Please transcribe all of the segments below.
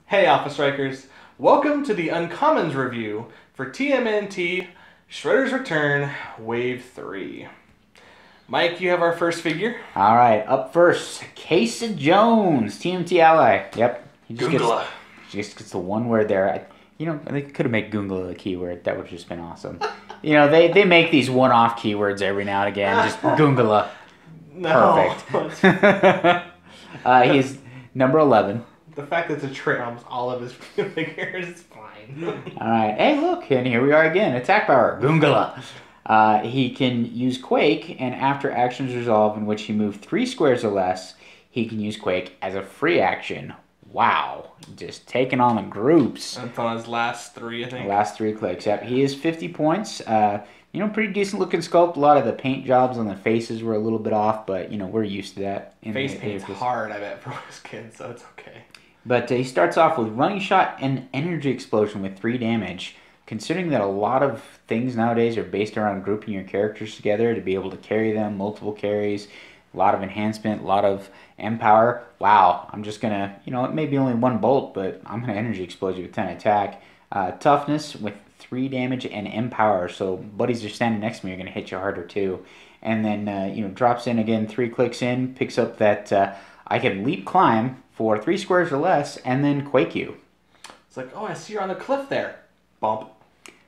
Hey Alpha Strikers, welcome to the Uncommons review for TMNT Shredder's Return Wave 3. Mike, you have our first figure. All right, up first, Casey Jones, TMT ally. Yep, he just gets the one word there. They could have made Goongla a keyword. That would have just been awesome. They make these one-off keywords every now and again. Just Goongla. No. Perfect. He's number 11. The fact that it's a trait on almost all of his figures is fine. All right. Hey, look, and here we are again. Attack power, Goongla. He can use Quake, and after actions resolve in which he moved 3 squares or less, he can use Quake as a free action. Wow. Just taking on the groups. That's on his last 3, I think. Last 3 clicks. Yep. He is 50 points. Pretty decent looking sculpt. A lot of the paint jobs on the faces were a little bit off, but, we're used to that. Face paint's hard, I bet, for his kids, so it's okay. But he starts off with Running Shot and Energy Explosion with 3 damage. Considering that a lot of things nowadays are based around grouping your characters together to be able to carry them, multiple carries, a lot of enhancement, a lot of empower. Wow, I'm just going to, it may be only 1 bolt, but I'm going to Energy Explode you with 10 attack. Toughness with 3 damage and empower, so buddies are standing next to me are going to hit you harder too. And then, drops in again, 3 clicks in, picks up that I can leap climb for 3 squares or less, and then Quake you. It's like, oh, I see you're on the cliff there. Bump.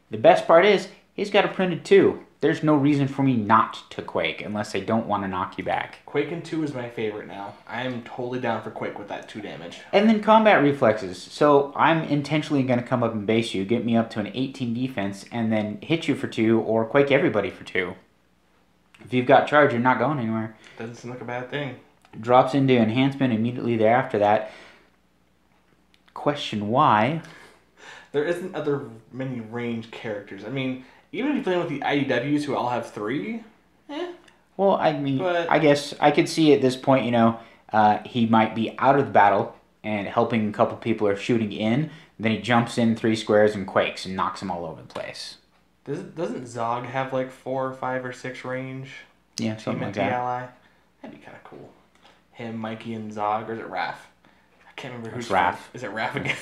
The best part is, he's got a printed 2. There's no reason for me not to Quake, unless they don't want to knock you back. Quake and 2 is my favorite now. I am totally down for Quake with that 2 damage. And then combat reflexes. So I'm intentionally going to come up and base you, get me up to an 18 defense, and then hit you for 2, or Quake everybody for 2. If you've got charge, you're not going anywhere. Doesn't seem like a bad thing. Drops into enhancement immediately thereafter that. Question why? There isn't other many range characters. I mean, even if you're playing with the IDWs who all have 3, Well, I guess I could see at this point, he might be out of the battle and helping a couple people are shooting in. Then he jumps in 3 squares and Quakes and knocks them all over the place. Doesn't Zog have like 4, 5, or 6 range? Yeah, something like that. Ally? That'd be kind of cool. Him, Mikey, and Zog, or is it Raph? I can't remember who's Raph. Is it Raph again?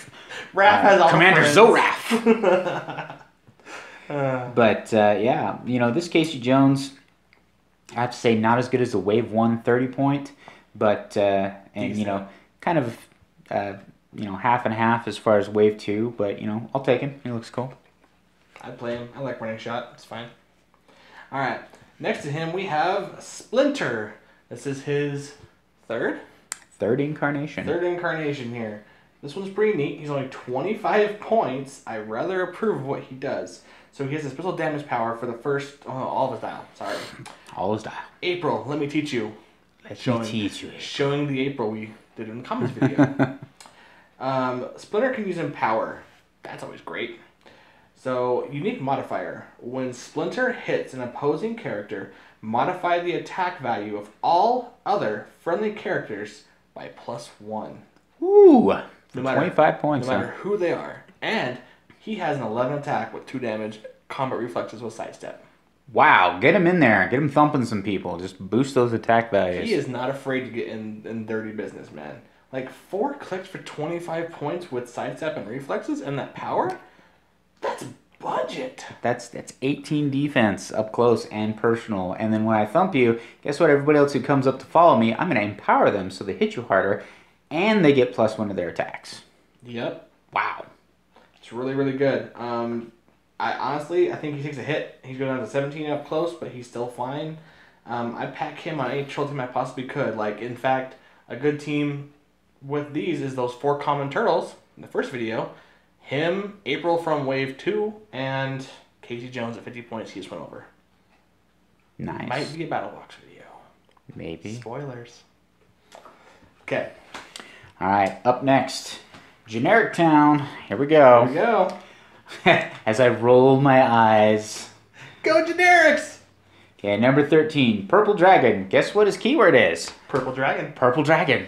Raph has all Commander Zoraph. But this Casey Jones, I have to say, not as good as the Wave 1 30 point, but kind of half and half as far as Wave 2. But I'll take him. He looks cool. I'd play him. I like Running Shot. It's fine. All right. Next to him we have Splinter. This is his third incarnation here. This one's pretty neat. He's only 25 points. I rather approve of what he does. So he has a special damage power for the first... all of his dial. Sorry. All his dial. April, let me teach you. Showing the April we did in the comments video. Splinter can use Empower. That's always great. So, unique modifier. When Splinter hits an opposing character, modify the attack value of all other friendly characters by +1. Ooh, 25 points. No matter who they are. And he has an 11 attack with 2 damage, combat reflexes with sidestep. Wow, get him in there. Get him thumping some people. Just boost those attack values. He is not afraid to get in dirty business, man. Like 4 clicks for 25 points with sidestep and reflexes and that power? That's budget. That's 18 defense up close and personal. And then when I thump you, guess what? Everybody else who comes up to follow me, I'm going to empower them so they hit you harder, and they get +1 to their attacks. Yep. Wow. It's really, really good. I think he takes a hit. He's going down to 17 up close, but he's still fine. I'd pack him on any troll team I possibly could. Like, in fact, a good team with these is those 4 common turtles in the first video. Him, April from Wave 2, and Casey Jones at 50 points. He just went over. Nice. Might be a Battle Box video. Maybe. Spoilers. Okay. All right, up next, Generic Town. Here we go. Here we go. As I roll my eyes. Go Generics! Okay, number 13, Purple Dragon. Guess what his keyword is? Purple Dragon. Purple Dragon.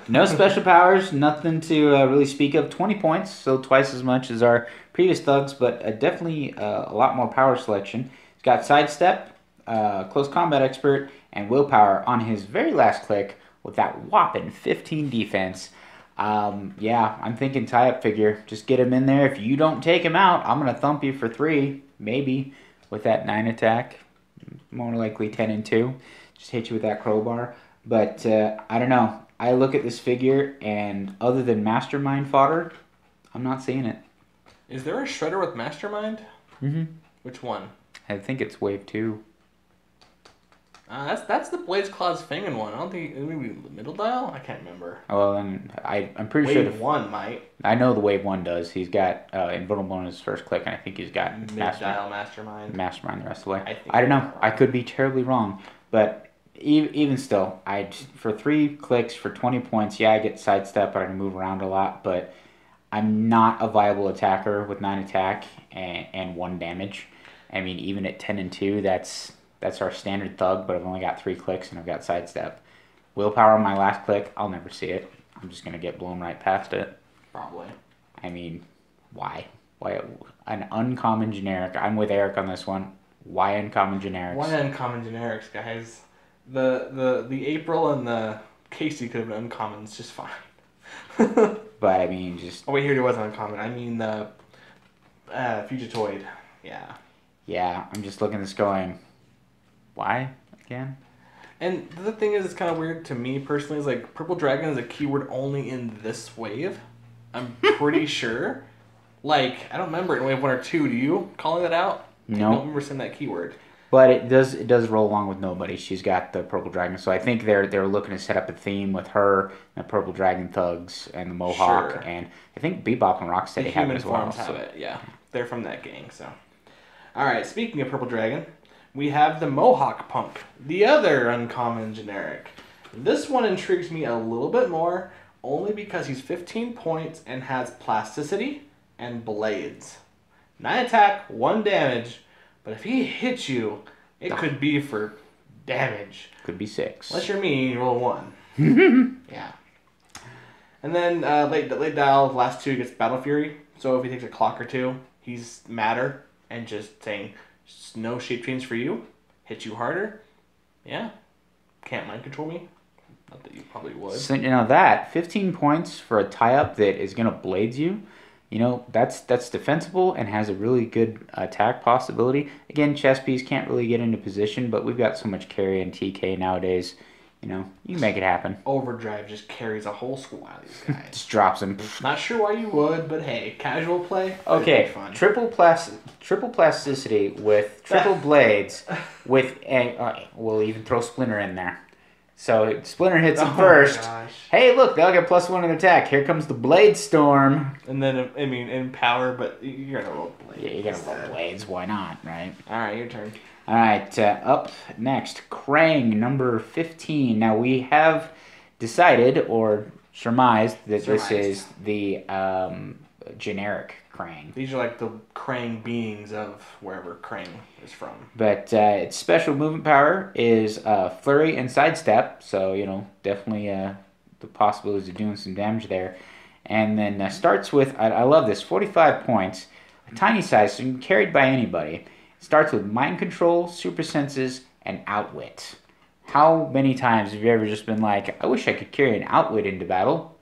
No special powers, nothing to really speak of. 20 points, so twice as much as our previous thugs, but definitely a lot more power selection. He's got Sidestep, Close Combat Expert, and Willpower on his very last click with that whopping 15 defense. Yeah, I'm thinking tie-up figure. Just get him in there. If you don't take him out, I'm going to thump you for 3, maybe, with that 9 attack. More likely 10 and 2. Just hit you with that crowbar. But I don't know. I look at this figure, and other than Mastermind fodder, I'm not seeing it. Is there a Shredder with Mastermind? Mm-hmm. Which one? I think it's Wave 2. That's the Blaze Claws Fingen one. I don't think maybe Middle Dial. I can't remember. Oh, and I'm pretty Wave sure 1 might. I know the Wave 1 does. He's got Invulnerable in his first click, and I think he's got Mid-Dial Mastermind. Mastermind the rest of the way. I don't know. I could be terribly wrong, but even still, for 3 clicks for 20 points, yeah, I get sidestep, but I can move around a lot, but I'm not a viable attacker with 9 attack and 1 damage. I mean, even at 10 and 2, that's our standard thug, but I've only got 3 clicks and I've got sidestep. Willpower on my last click, I'll never see it. I'm just going to get blown right past it. Probably. I mean, why? Why an uncommon generic? I'm with Eric on this one. Why uncommon generics? Why uncommon generics, guys? The April and the Casey could have been uncommons just fine. But I mean, just... Oh wait, here it was uncommon. I mean the Fugitoid. Yeah. Yeah, I'm just looking at this going, why again? And the other thing is, it's kind of weird to me personally, is like Purple Dragon is a keyword only in this wave. I'm pretty sure. Like, I don't remember it in wave 1 or 2. Do you calling that out? No. I don't remember saying that keyword. But it does roll along with nobody. She's got the Purple Dragon, so I think they're looking to set up a theme with her, the Purple Dragon thugs, and the Mohawk, Sure. and I think Bebop and Rocksteady have it as well. Human forms have it, yeah. They're from that gang, so. Alright, speaking of Purple Dragon, we have the Mohawk Punk, the other uncommon generic. This one intrigues me a little bit more, only because he's 15 points and has plasticity and blades. 9 attack, 1 damage, but if he hits you, it could be for damage. Could be 6. Unless you're me, you roll 1. Yeah. And then late dial, last 2 gets Battle Fury. So if he takes a clock or 2, he's madder and just saying, no shape change for you, hit you harder. Yeah. Can't mind control me. Not that you probably would. So, that 15 points for a tie-up that is going to blades you, that's defensible and has a really good attack possibility. Again, chess piece can't really get into position, but we've got so much carry and TK nowadays. You can make it happen. Overdrive just carries a whole squad of these guys. Just drops them. Not sure why you would, but hey, casual play. Okay, Fun. triple plasticity with triple blades with we'll even throw Splinter in there. So Splinter hits him first. Gosh. Hey, look, they'll get +1 in attack. Here comes the Blade Storm. And then, I mean, in power, but you're gonna roll blades. Yeah, you gotta roll blades. Why not, right? Alright, your turn. All right, up next, Krang, number 15. Now, we have decided or surmised that this is the generic Krang. These are like the Krang beings of wherever Krang is from. But its special movement power is Flurry and Sidestep, so, definitely the possibilities of doing some damage there. And then starts with, I love this, 45 points, a tiny size, so carried by anybody. Starts with Mind Control, Super Senses, and Outwit. How many times have you ever just been like, I wish I could carry an Outwit into battle?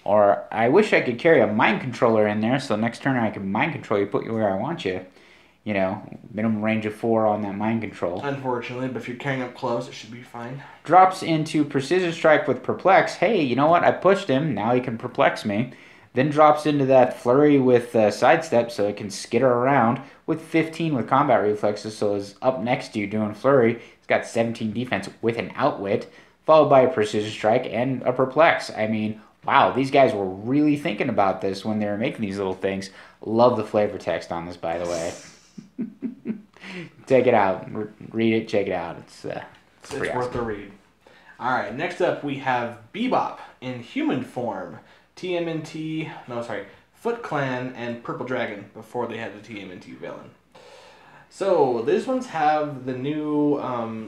Or, I wish I could carry a Mind Controller in there, so next turn I can Mind Control you, put you where I want you. Minimum range of 4 on that Mind Control. Unfortunately, but if you're carrying up close, it should be fine. Drops into Precision Strike with Perplex. Hey, you know what? I pushed him, now he can perplex me. Then drops into that Flurry with Sidestep so it can skitter around with 15 with combat reflexes, so is up next to you doing Flurry. He's got 17 defense with an Outwit, followed by a Precision Strike and a Perplex. I mean, wow, these guys were really thinking about this when they were making these little things. Love the flavor text on this, by the way. Take it out. Read it, check it out. It's worth the read. Alright, next up we have Bebop in human form. Foot Clan and Purple Dragon before they had the TMNT villain. So these ones have the new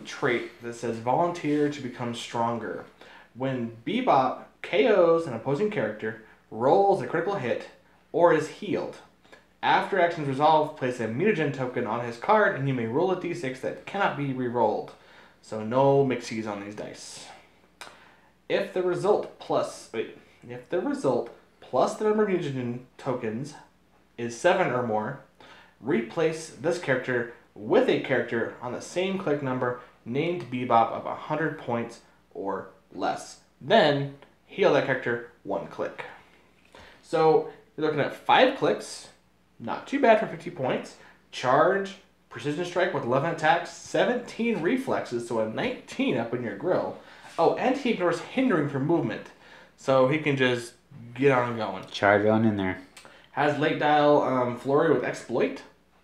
trait that says volunteer to become stronger. When Bebop KOs an opposing character, rolls a critical hit, or is healed. After actions resolve, place a mutagen token on his card and you may roll a d6 that cannot be re-rolled. So no mixies on these dice. If the result If the result plus the number of mutagen tokens is 7 or more, replace this character with a character on the same click number named Bebop of 100 points or less. Then heal that character 1 click. So you're looking at 5 clicks, not too bad for 50 points. Charge, precision strike with 11 attacks, 17 reflexes, so a 19 up in your grill. Oh, and he ignores hindering for movement, so he can just get on going. Charge on in there. Has late dial flurry with exploit.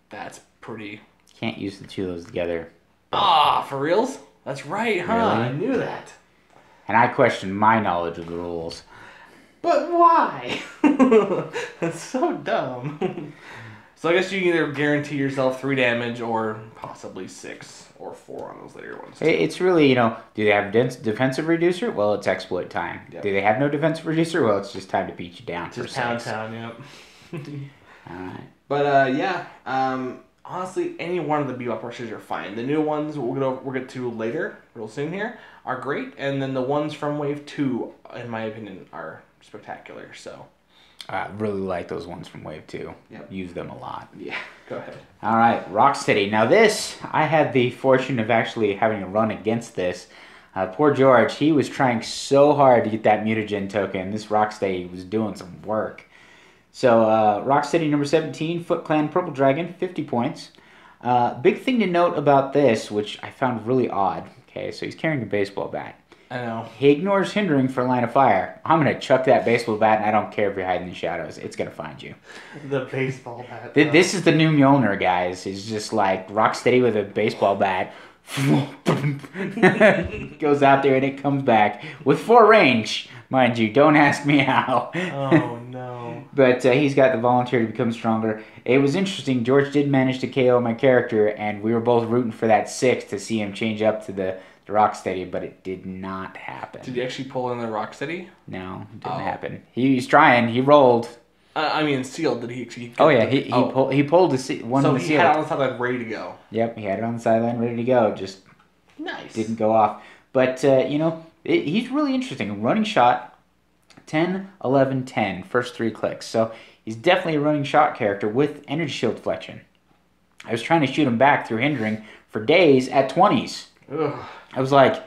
That's pretty. Can't use the two of those together. Ah, for reals? That's right, huh? Really? I knew that. And I question my knowledge of the rules. But why? That's so dumb. So I guess you can either guarantee yourself 3 damage or possibly 6 or 4 on those later ones. It's really, do they have defensive reducer? Well, it's exploit time. Yep. Do they have no defensive reducer? Well, it's just time to beat you down for Just pound 6. town, yep. Alright. But honestly, any one of the Bebop rushes are fine. The new ones we'll get to later, real soon here, are great, and then the ones from Wave 2, in my opinion, are spectacular. So I really like those ones from Wave 2. Yep. Use them a lot. yeah, go ahead. Alright, Rocksteady. Now this, I had the fortune of actually having to run against this. Poor George, he was trying so hard to get that mutagen token. This Rocksteady was doing some work. So, Rocksteady number 17, Foot Clan Purple Dragon, 50 points. Big thing to note about this, which I found really odd. Okay, so he's carrying a baseball bat. I know. He ignores hindering for line of fire. I'm going to chuck that baseball bat, and I don't care if you're hiding in the shadows. It's going to find you. The baseball bat. This is the new Mjolnir, guys. He's just like Rocksteady with a baseball bat. Goes out there, and it comes back with 4 range. Mind you, don't ask me how. Oh, no. But he's got the volunteer to become stronger. It was interesting. George did manage to KO my character, and we were both rooting for that 6 to see him change up to the Rocksteady, but it did not happen. Did he actually pull in the Rocksteady? No, it didn't happen. He's trying. He rolled. I mean, sealed. Did he actually? He pulled one. So of the he sealed. had it on the sideline ready to go. Yep, he had it on the sideline ready to go. Just Nice. didn't go off. But he's really interesting. Running shot, 10, 11, 10, first 3 clicks. So he's definitely a running shot character with energy shield deflection. I was trying to shoot him back through hindering for days at 20s. Ugh. I was like,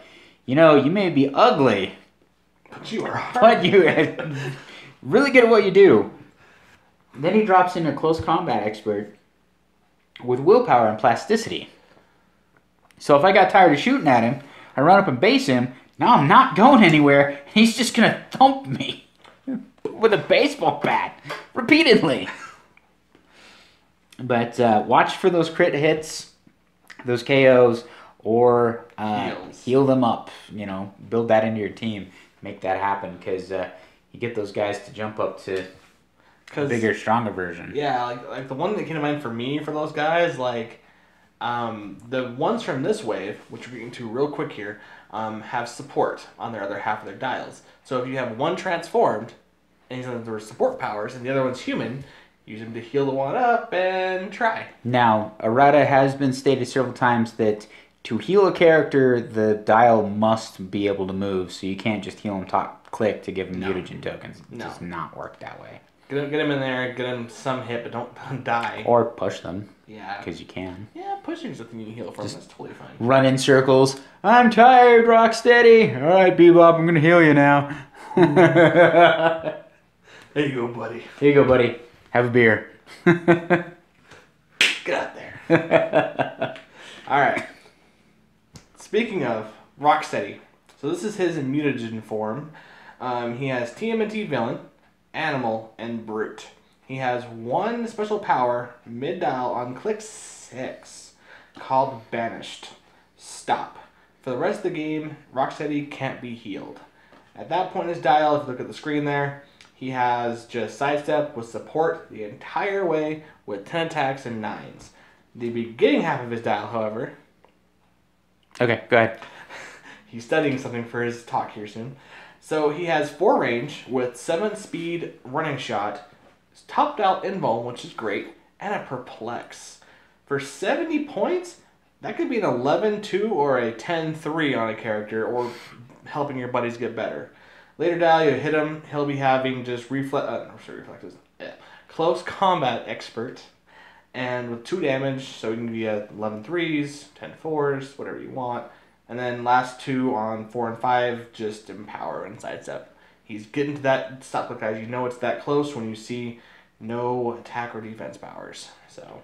you may be ugly, But you are hard. but you're really good at what you do. Then he drops in a close combat expert with willpower and plasticity. So if I got tired of shooting at him, I run up and base him. Now I'm not going anywhere. He's just going to thump me with a baseball bat repeatedly. But watch for those crit hits, those KOs, or heal them up. Build that into your team. Make that happen, because you get those guys to jump up to a bigger, stronger version. Yeah, like the one that came to mind for me for those guys, the ones from this wave, which we're getting to real quick here, have support on their other half of their dials. So if you have one transformed, and he's on their support powers, and the other one's human, use him to heal the one up and try. Now, errata has been stated several times that to heal a character, the dial must be able to move, so you can't just heal him top click to give him mutagen tokens. It does not work that way. Get him in there, get him some hit, but don't die. Or push them. Yeah. Because you can. Yeah, pushing something you can heal from, that's totally fine. Run in circles. I'm tired, Rocksteady. All right, Bebop, I'm going to heal you now. There you go, buddy. Here you go, buddy. Have a beer. Get out there. All right. Speaking of Rocksteady, so this is his mutagen form. He has TMNT Villain, Animal, and Brute. He has one special power mid-dial on click 6 called Banished. Stop. For the rest of the game, Rocksteady can't be healed. At that point in his dial, if you look at the screen there, he has just sidestep with support the entire way with 10 attacks and 9s. The beginning half of his dial, however... Okay, go ahead. He's studying something for his talk here soon. So he has 4 range with 7 speed running shot, topped out invuln, which is great, and a perplex. For 70 points, that could be an 11-2 or a 10-3 on a character, or helping your buddies get better. Later down, you hit him, he'll be having just reflexes. Yeah. Close combat expert. And with 2 damage, so you can be at 11 threes, 10 fours, whatever you want. And then last 2 on 4 and 5, just empower and sidestep. He's getting to that stop click, guys. You know it's that close when you see no attack or defense powers. So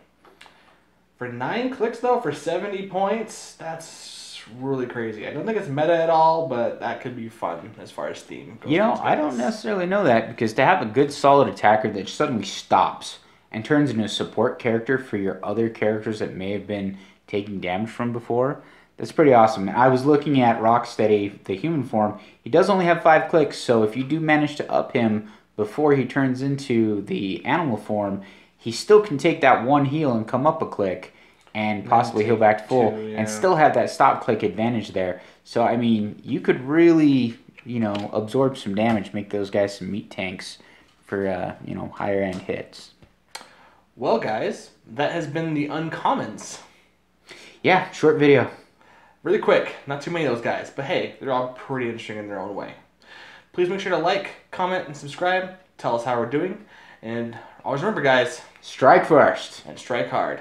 for 9 clicks though, for 70 points, that's really crazy. I don't think it's meta at all, but that could be fun as far as theme goes. You know, I don't necessarily know that, because to have a good solid attacker that suddenly stops and turns into a support character for your other characters that may have been taking damage from before, that's pretty awesome. I was looking at Rocksteady, the human form. He does only have 5 clicks, so if you do manage to up him before he turns into the animal form, he still can take that 1 heal and come up a click and possibly heal back to full, and still have that stop click advantage there. So, I mean, you could really, you know, absorb some damage, make those guys some meat tanks for, you know, higher end hits. Well, guys, that has been the uncommons. Yeah, short video. Really quick, not too many of those guys, but hey, they're all pretty interesting in their own way. Please make sure to like, comment, and subscribe. Tell us how we're doing. And always remember, guys, strike first and strike hard.